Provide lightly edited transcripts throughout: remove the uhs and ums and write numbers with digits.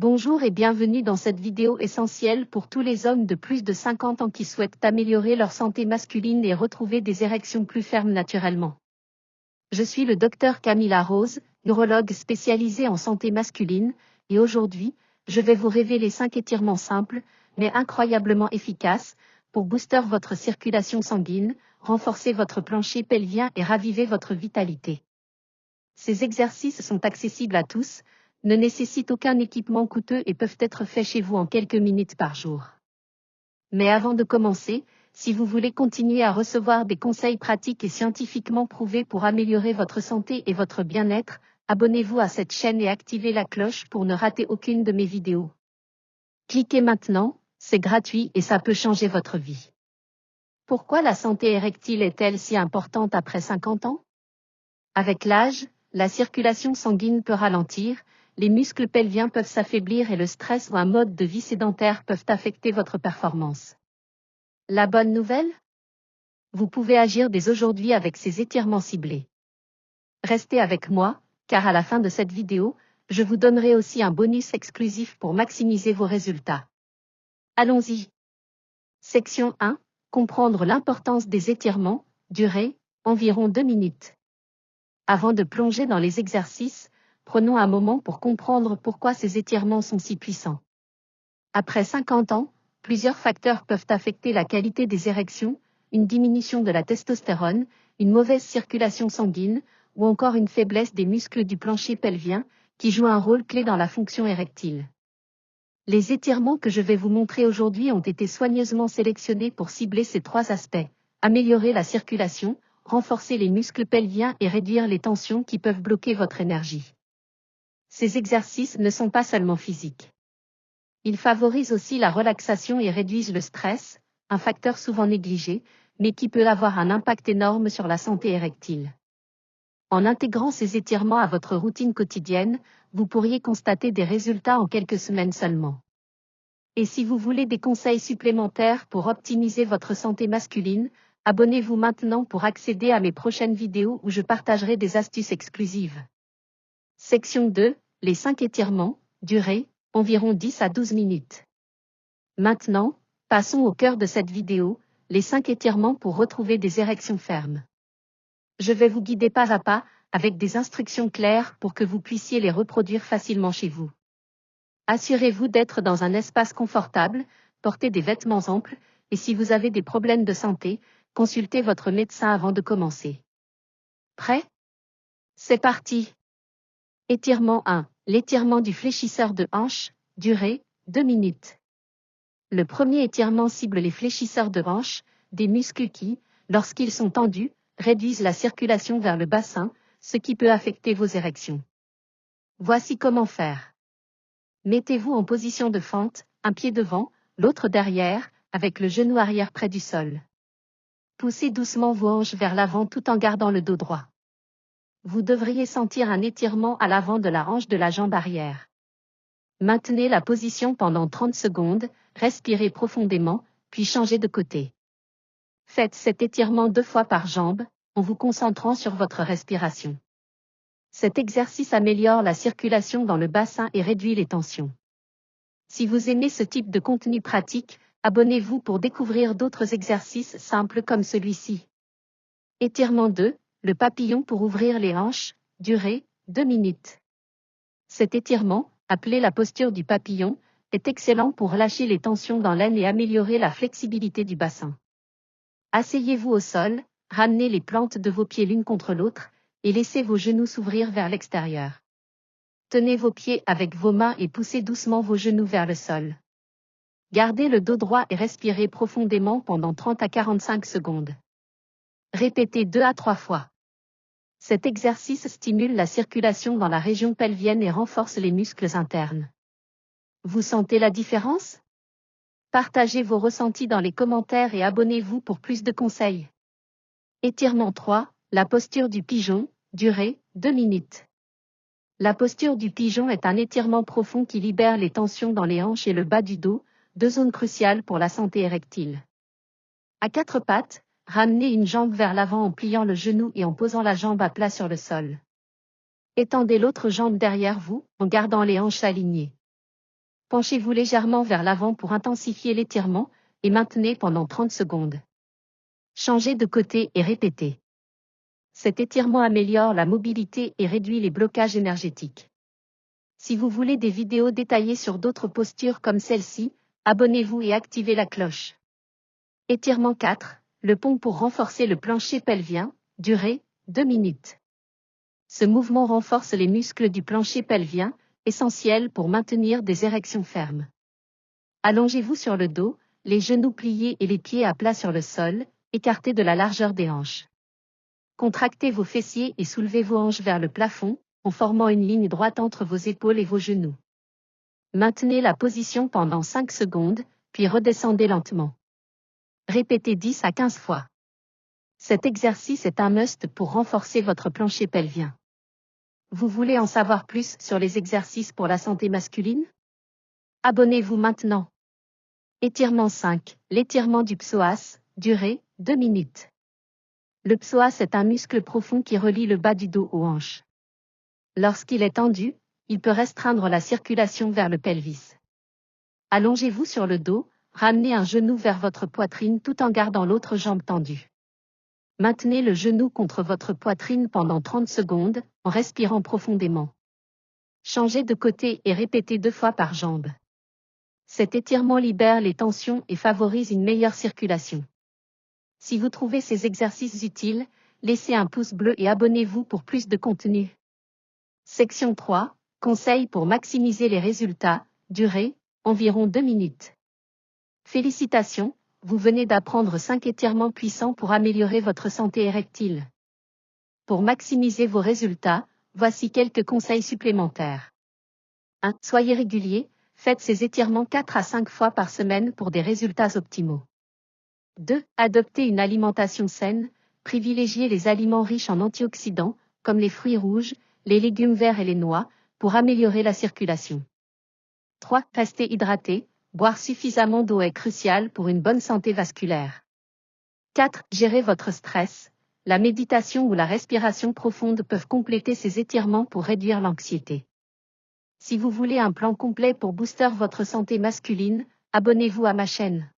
Bonjour et bienvenue dans cette vidéo essentielle pour tous les hommes de plus de 50 ans qui souhaitent améliorer leur santé masculine et retrouver des érections plus fermes naturellement. Je suis le docteur Camilla Rose, urologue spécialisée en santé masculine, et aujourd'hui, je vais vous révéler 5 étirements simples, mais incroyablement efficaces, pour booster votre circulation sanguine, renforcer votre plancher pelvien et raviver votre vitalité. Ces exercices sont accessibles à tous, ne nécessitent aucun équipement coûteux et peuvent être faits chez vous en quelques minutes par jour. Mais avant de commencer, si vous voulez continuer à recevoir des conseils pratiques et scientifiquement prouvés pour améliorer votre santé et votre bien-être, abonnez-vous à cette chaîne et activez la cloche pour ne rater aucune de mes vidéos. Cliquez maintenant, c'est gratuit et ça peut changer votre vie. Pourquoi la santé érectile est-elle si importante après 50 ans? Avec l'âge, la circulation sanguine peut ralentir, les muscles pelviens peuvent s'affaiblir et le stress ou un mode de vie sédentaire peuvent affecter votre performance. La bonne nouvelle? Vous pouvez agir dès aujourd'hui avec ces étirements ciblés. Restez avec moi, car à la fin de cette vidéo, je vous donnerai aussi un bonus exclusif pour maximiser vos résultats. Allons-y. Section 1. Comprendre l'importance des étirements, durée, environ 2 minutes. Avant de plonger dans les exercices, prenons un moment pour comprendre pourquoi ces étirements sont si puissants. Après 50 ans, plusieurs facteurs peuvent affecter la qualité des érections, une diminution de la testostérone, une mauvaise circulation sanguine, ou encore une faiblesse des muscles du plancher pelvien, qui jouent un rôle clé dans la fonction érectile. Les étirements que je vais vous montrer aujourd'hui ont été soigneusement sélectionnés pour cibler ces 3 aspects: améliorer la circulation, renforcer les muscles pelviens et réduire les tensions qui peuvent bloquer votre énergie. Ces exercices ne sont pas seulement physiques. Ils favorisent aussi la relaxation et réduisent le stress, un facteur souvent négligé, mais qui peut avoir un impact énorme sur la santé érectile. En intégrant ces étirements à votre routine quotidienne, vous pourriez constater des résultats en quelques semaines seulement. Et si vous voulez des conseils supplémentaires pour optimiser votre santé masculine, abonnez-vous maintenant pour accéder à mes prochaines vidéos où je partagerai des astuces exclusives. Section 2, les 5 étirements, durée, environ 10 à 12 minutes. Maintenant, passons au cœur de cette vidéo, les 5 étirements pour retrouver des érections fermes. Je vais vous guider pas à pas, avec des instructions claires pour que vous puissiez les reproduire facilement chez vous. Assurez-vous d'être dans un espace confortable, portez des vêtements amples, et si vous avez des problèmes de santé, consultez votre médecin avant de commencer. Prêt? C'est parti! Étirement 1. L'étirement du fléchisseur de hanche, durée, 2 minutes. Le premier étirement cible les fléchisseurs de hanche, des muscles qui, lorsqu'ils sont tendus, réduisent la circulation vers le bassin, ce qui peut affecter vos érections. Voici comment faire. Mettez-vous en position de fente, un pied devant, l'autre derrière, avec le genou arrière près du sol. Poussez doucement vos hanches vers l'avant tout en gardant le dos droit. Vous devriez sentir un étirement à l'avant de la hanche de la jambe arrière. Maintenez la position pendant 30 secondes, respirez profondément, puis changez de côté. Faites cet étirement 2 fois par jambe, en vous concentrant sur votre respiration. Cet exercice améliore la circulation dans le bassin et réduit les tensions. Si vous aimez ce type de contenu pratique, abonnez-vous pour découvrir d'autres exercices simples comme celui-ci. Étirement 2, le papillon pour ouvrir les hanches, durée, 2 minutes. Cet étirement, appelé la posture du papillon, est excellent pour relâcher les tensions dans l'aine et améliorer la flexibilité du bassin. Asseyez-vous au sol, ramenez les plantes de vos pieds l'une contre l'autre, et laissez vos genoux s'ouvrir vers l'extérieur. Tenez vos pieds avec vos mains et poussez doucement vos genoux vers le sol. Gardez le dos droit et respirez profondément pendant 30 à 45 secondes. Répétez 2 à 3 fois. Cet exercice stimule la circulation dans la région pelvienne et renforce les muscles internes. Vous sentez la différence? Partagez vos ressentis dans les commentaires et abonnez-vous pour plus de conseils. Étirement 3, la posture du pigeon, durée, 2 minutes. La posture du pigeon est un étirement profond qui libère les tensions dans les hanches et le bas du dos, 2 zones cruciales pour la santé érectile. À 4 pattes, ramenez une jambe vers l'avant en pliant le genou et en posant la jambe à plat sur le sol. Étendez l'autre jambe derrière vous, en gardant les hanches alignées. Penchez-vous légèrement vers l'avant pour intensifier l'étirement, et maintenez pendant 30 secondes. Changez de côté et répétez. Cet étirement améliore la mobilité et réduit les blocages énergétiques. Si vous voulez des vidéos détaillées sur d'autres postures comme celle-ci, abonnez-vous et activez la cloche. Étirement 4, le pont pour renforcer le plancher pelvien, durée, 2 minutes. Ce mouvement renforce les muscles du plancher pelvien, essentiels pour maintenir des érections fermes. Allongez-vous sur le dos, les genoux pliés et les pieds à plat sur le sol, écartés de la largeur des hanches. Contractez vos fessiers et soulevez vos hanches vers le plafond, en formant une ligne droite entre vos épaules et vos genoux. Maintenez la position pendant 5 secondes, puis redescendez lentement. Répétez 10 à 15 fois. Cet exercice est un must pour renforcer votre plancher pelvien. Vous voulez en savoir plus sur les exercices pour la santé masculine? Abonnez-vous maintenant. Étirement 5, l'étirement du psoas, durée, 2 minutes. Le psoas est un muscle profond qui relie le bas du dos aux hanches. Lorsqu'il est tendu, il peut restreindre la circulation vers le pelvis. Allongez-vous sur le dos, ramenez un genou vers votre poitrine tout en gardant l'autre jambe tendue. Maintenez le genou contre votre poitrine pendant 30 secondes, en respirant profondément. Changez de côté et répétez 2 fois par jambe. Cet étirement libère les tensions et favorise une meilleure circulation. Si vous trouvez ces exercices utiles, laissez un pouce bleu et abonnez-vous pour plus de contenu. Section 3, conseils pour maximiser les résultats, durée, environ 2 minutes. Félicitations, vous venez d'apprendre 5 étirements puissants pour améliorer votre santé érectile. Pour maximiser vos résultats, voici quelques conseils supplémentaires. 1. Soyez régulier, faites ces étirements 4 à 5 fois par semaine pour des résultats optimaux. 2. Adoptez une alimentation saine, privilégiez les aliments riches en antioxydants, comme les fruits rouges, les légumes verts et les noix, pour améliorer la circulation. 3. Restez hydraté, boire suffisamment d'eau est crucial pour une bonne santé vasculaire. 4. Gérez votre stress, la méditation ou la respiration profonde peuvent compléter ces étirements pour réduire l'anxiété. Si vous voulez un plan complet pour booster votre santé masculine, abonnez-vous à ma chaîne.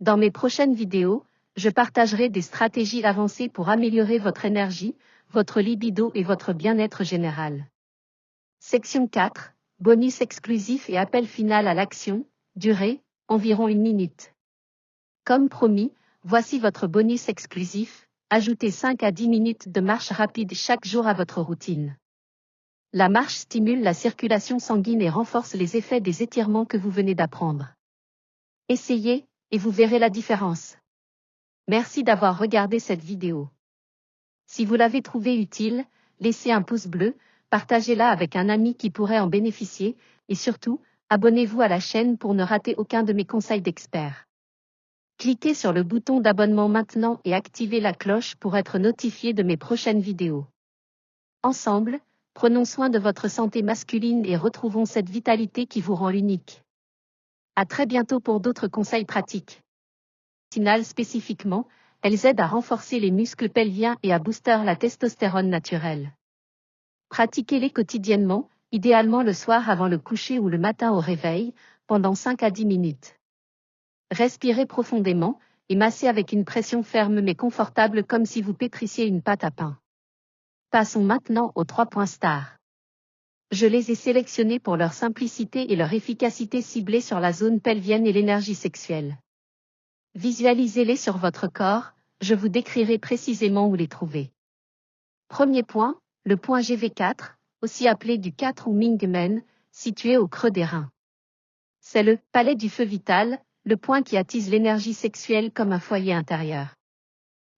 Dans mes prochaines vidéos, je partagerai des stratégies avancées pour améliorer votre énergie, votre libido et votre bien-être général. Section 4, bonus exclusif et appel final à l'action, durée, environ 1 minute. Comme promis, voici votre bonus exclusif, ajoutez 5 à 10 minutes de marche rapide chaque jour à votre routine. La marche stimule la circulation sanguine et renforce les effets des étirements que vous venez d'apprendre. Essayez, et vous verrez la différence. Merci d'avoir regardé cette vidéo. Si vous l'avez trouvée utile, laissez un pouce bleu, partagez-la avec un ami qui pourrait en bénéficier, et surtout, abonnez-vous à la chaîne pour ne rater aucun de mes conseils d'experts. Cliquez sur le bouton d'abonnement maintenant et activez la cloche pour être notifié de mes prochaines vidéos. Ensemble, prenons soin de votre santé masculine et retrouvons cette vitalité qui vous rend unique. À très bientôt pour d'autres conseils pratiques. Spécifiquement, elles aident à renforcer les muscles pelviens et à booster la testostérone naturelle. Pratiquez-les quotidiennement, idéalement le soir avant le coucher ou le matin au réveil, pendant 5 à 10 minutes. Respirez profondément, et massez avec une pression ferme mais confortable comme si vous pétrissiez une pâte à pain. Passons maintenant aux 3 points stars. Je les ai sélectionnés pour leur simplicité et leur efficacité ciblée sur la zone pelvienne et l'énergie sexuelle. Visualisez-les sur votre corps, je vous décrirai précisément où les trouver. Premier point, le point GV4, aussi appelé du 4 ou Mingmen, situé au creux des reins. C'est le palais du feu vital, le point qui attise l'énergie sexuelle comme un foyer intérieur.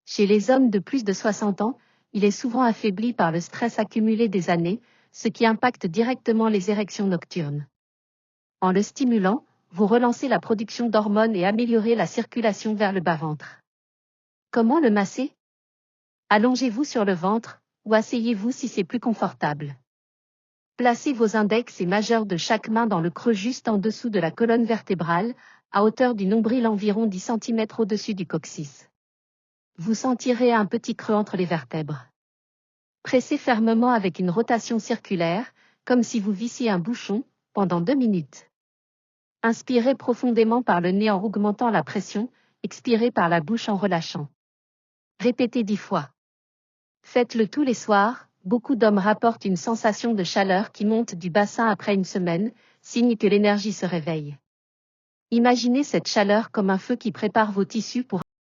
Chez les hommes de plus de 60 ans, il est souvent affaibli par le stress accumulé des années, ce qui impacte directement les érections nocturnes. En le stimulant, vous relancez la production d'hormones et améliorez la circulation vers le bas-ventre. Comment le masser? Allongez-vous sur le ventre, ou asseyez-vous si c'est plus confortable. Placez vos index et majeurs de chaque main dans le creux juste en dessous de la colonne vertébrale, à hauteur du nombril environ 10 cm au-dessus du coccyx. Vous sentirez un petit creux entre les vertèbres. Pressez fermement avec une rotation circulaire, comme si vous vissiez un bouchon, pendant 2 minutes. Inspirez profondément par le nez en augmentant la pression, expirez par la bouche en relâchant. Répétez 10 fois. Faites-le tous les soirs. Beaucoup d'hommes rapportent une sensation de chaleur qui monte du bassin après une semaine, signe que l'énergie se réveille. Imaginez cette chaleur comme un feu qui prépare vos tissus pour